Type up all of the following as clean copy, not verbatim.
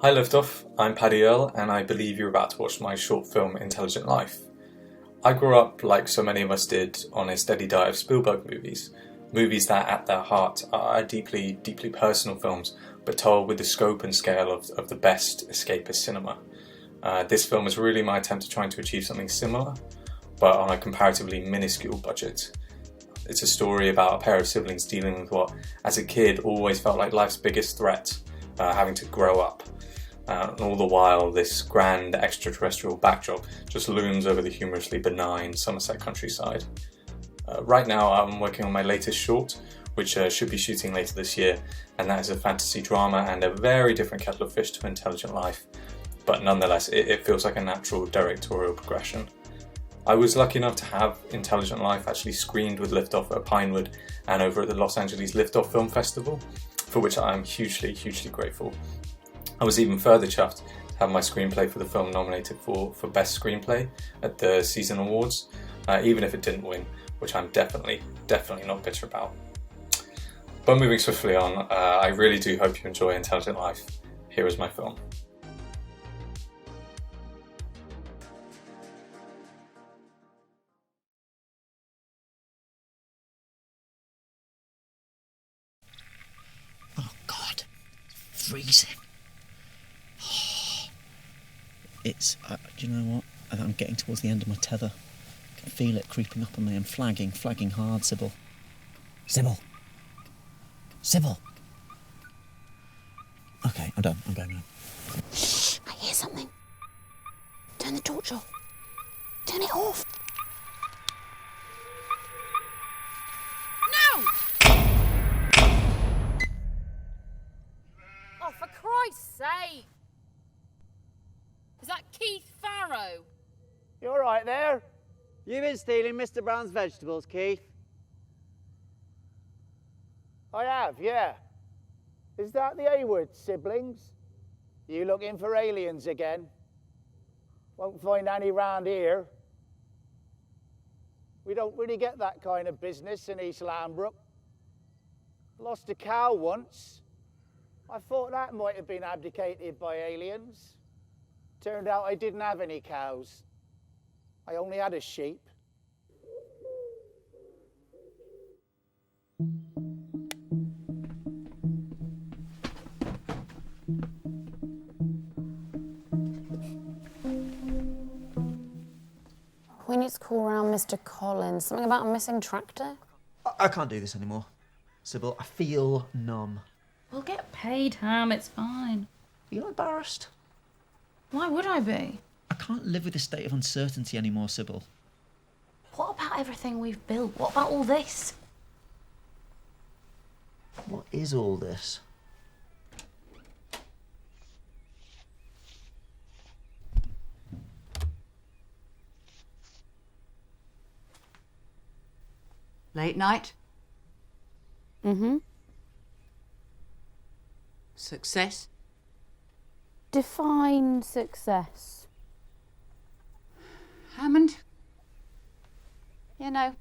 Hi Liftoff, I'm Paddy Earl and I believe you're about to watch my short film Intelligent Life. I grew up, like so many of us did, on a steady diet of Spielberg movies. Movies that at their heart are deeply personal films, but told with the scope and scale of the best escapist cinema. This film is really my attempt at trying to achieve something similar, but on a comparatively minuscule budget. It's a story about a pair of siblings dealing with what, as a kid, always felt like life's biggest threat, having to grow up. And all the while, this grand extra-terrestrial backdrop just looms over the humorously benign Somerset countryside. Right now, I'm working on my latest short, which should be shooting later this year, and that is a fantasy drama and a very different kettle of fish to Intelligent Life, but nonetheless, it feels like a natural directorial progression. I was lucky enough to have Intelligent Life actually screened with Liftoff at Pinewood and over at the Los Angeles Liftoff Film Festival, for which I am hugely grateful. I was even further chuffed to have my screenplay for the film nominated for Best Screenplay at the Season Awards, even if it didn't win, which I'm definitely not bitter about. But moving swiftly on, I really do hope you enjoy Intelligent Life. Here is my film. Oh God, freezing. It's, do you know what? I'm getting towards the end of my tether. I can feel it creeping up on me and flagging hard, Sybil. Sybil! Okay, I'm done. I'm going now. Shh! I hear something. Turn the torch off. Turn it off. No! Oh, for Christ's sake! Is that Keith Farrow? You all right there? You've been stealing Mr. Brown's vegetables, Keith. I have, yeah. Is that the Hayward siblings? You looking for aliens again? Won't find any round here. We don't really get that kind of business in East Lambrook. Lost a cow once. I thought that might have been abdicated by aliens. Turned out I didn't have any cows. I only had a sheep. We need to call around Mr. Collins. Something about a missing tractor? I can't do this anymore. Sybil, I feel numb. We'll get paid, Ham. It's fine. Are you embarrassed? Why would I be? I can't live with this state of uncertainty anymore, Sybil. What about everything we've built? What about all this? What is all this? Late night? Mm-hmm. Success? Define success. Hammond? You know,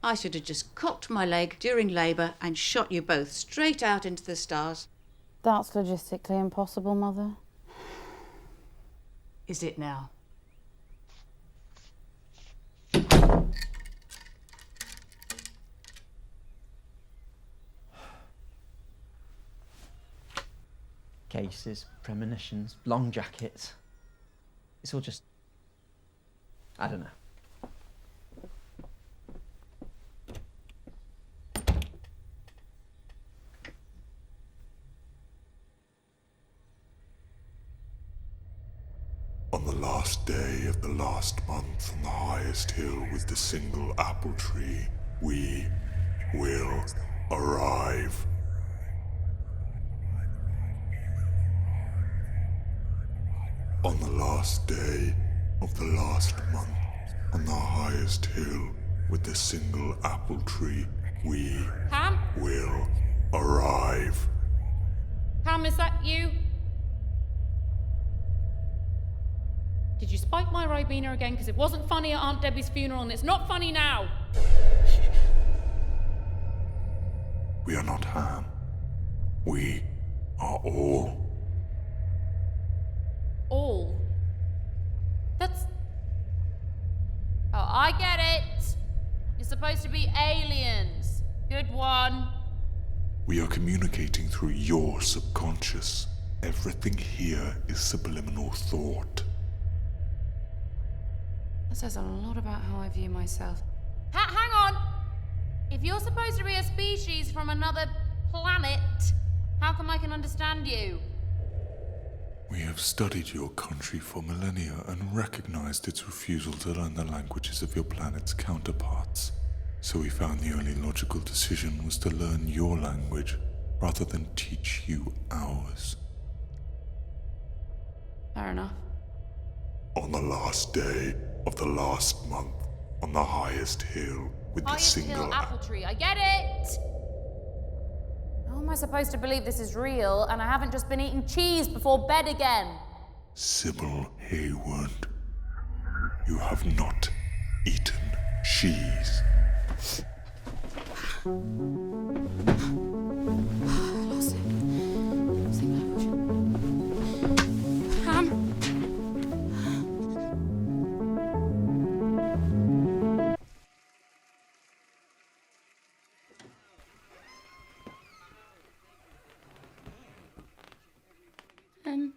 I should have just cocked my leg during labour and shot you both straight out into the stars. That's logistically impossible, Mother. Is it now? Cases, premonitions, long jackets. It's all just... I don't know. On the last day of the last month on the highest hill with the single apple tree, we will arrive. On the last day of the last month, on the highest hill with the single apple tree, we Ham? will arrive. Ham, is that you? Did you spike my Ribena again? Because it wasn't funny at Aunt Debbie's funeral and it's not funny now. We are not Ham. We are all. All? That's... Oh, I get it. You're supposed to be aliens. Good one. We are communicating through your subconscious. Everything here is subliminal thought. That says a lot about how I view myself. Hang on! If you're supposed to be a species from another planet, how come I can understand you? We have studied your country for millennia and recognized its refusal to learn the languages of your planet's counterparts. So we found the only logical decision was to learn your language rather than teach you ours. Fair enough. On the last day of the last month, on the highest hill with the Highest single hill apple tree, I get it! How am I supposed to believe this is real and I haven't just been eating cheese before bed again? Sybil Hayward, you have not eaten cheese. Lost it. Single apple tree. Ham?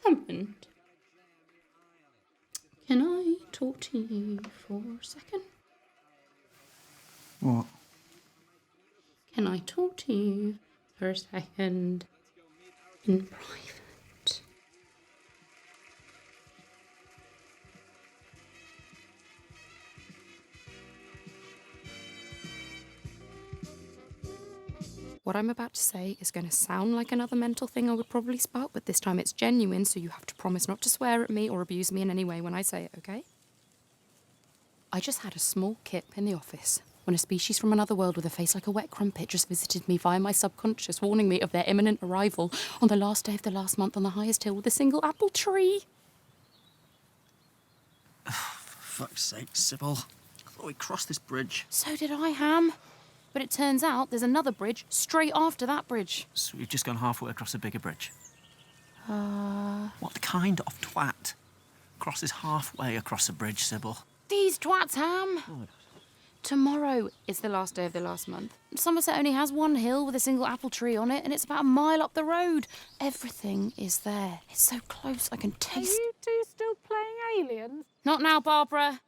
Hammond, can I talk to you for a second? What? Can I talk to you for a second in private? What I'm about to say is going to sound like another mental thing I would probably spout, but this time it's genuine, so you have to promise not to swear at me or abuse me in any way when I say it, okay? I just had a small kip in the office when a species from another world with a face like a wet crumpet just visited me via my subconscious, warning me of their imminent arrival on the last day of the last month on the highest hill with a single apple tree. For fuck's sake, Sybil. I thought we'd cross this bridge. So did I, Ham. But it turns out there's another bridge straight after that bridge. So we've just gone halfway across a bigger bridge. What kind of twat crosses halfway across a bridge, Sybil? These twats, Ham. Oh. Tomorrow is the last day of the last month. Somerset only has one hill with a single apple tree on it, and it's about a mile up the road. Everything is there. It's so close, I can taste... Are you two still playing aliens? Not now, Barbara.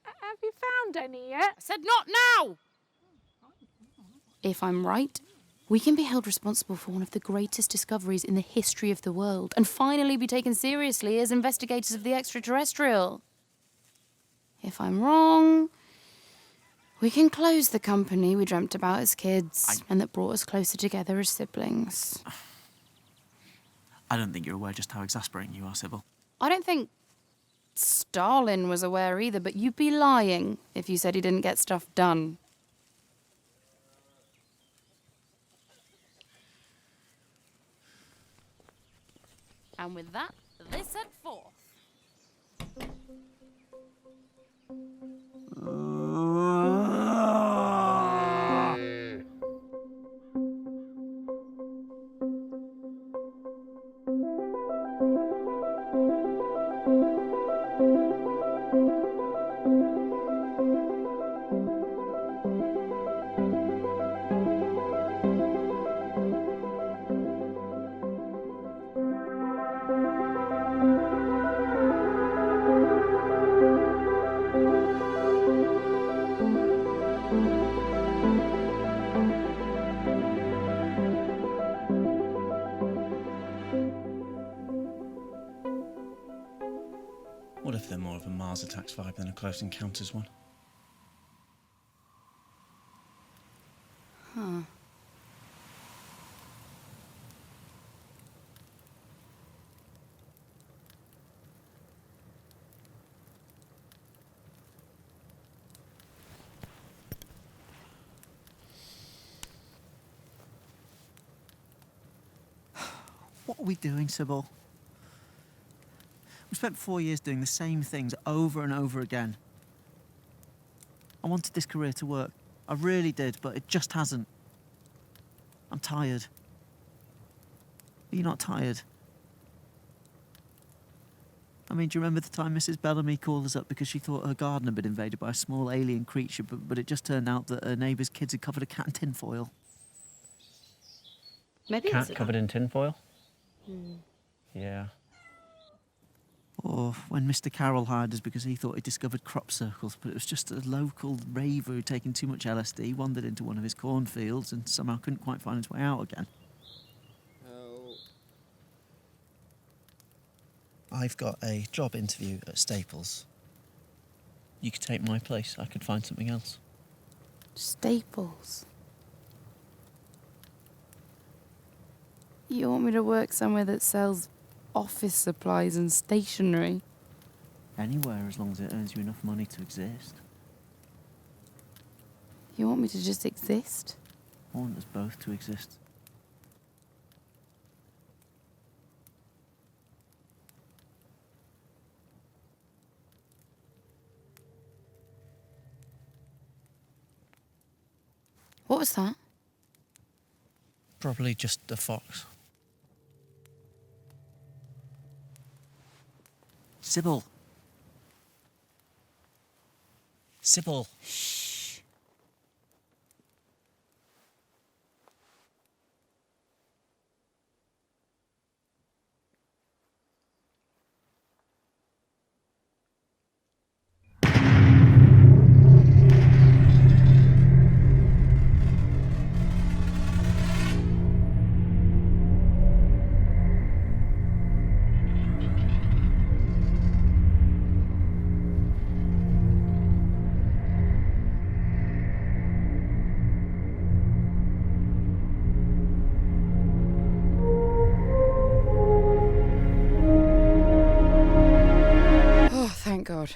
Have you found any yet? I said not now! If I'm right, we can be held responsible for one of the greatest discoveries in the history of the world and finally be taken seriously as investigators of the extra-terrestrial. If I'm wrong, we can close the company we dreamt about as kids and that brought us closer together as siblings. I don't think you're aware just how exasperating you are, Sybil. I don't think Stalin was aware either, but you'd be lying if you said he didn't get stuff done. And with that, they set forth. What if they're more of a Mars Attacks vibe than a Close Encounters one? What are we doing, Sybil? We spent 4 years doing the same things over and over again. I wanted this career to work. I really did, but it just hasn't. I'm tired. Are you not tired? I mean, do you remember the time Mrs. Bellamy called us up because she thought her garden had been invaded by a small alien creature, but it just turned out that her neighbour's kids had covered a cat in tinfoil? Maybe Cat covered in tinfoil? Yeah. Or when Mr. Carroll hired us because he thought he discovered crop circles, but it was just a local raver who'd taken too much LSD, wandered into one of his cornfields and somehow couldn't quite find his way out again. I've got a job interview at Staples. You could take my place. I could find something else. Staples? You want me to work somewhere that sells office supplies and stationery? Anywhere, as long as it earns you enough money to exist. You want me to just exist? I want us both to exist. What was that? Probably just a fox. Sybil. Sybil. Shh. Thank God.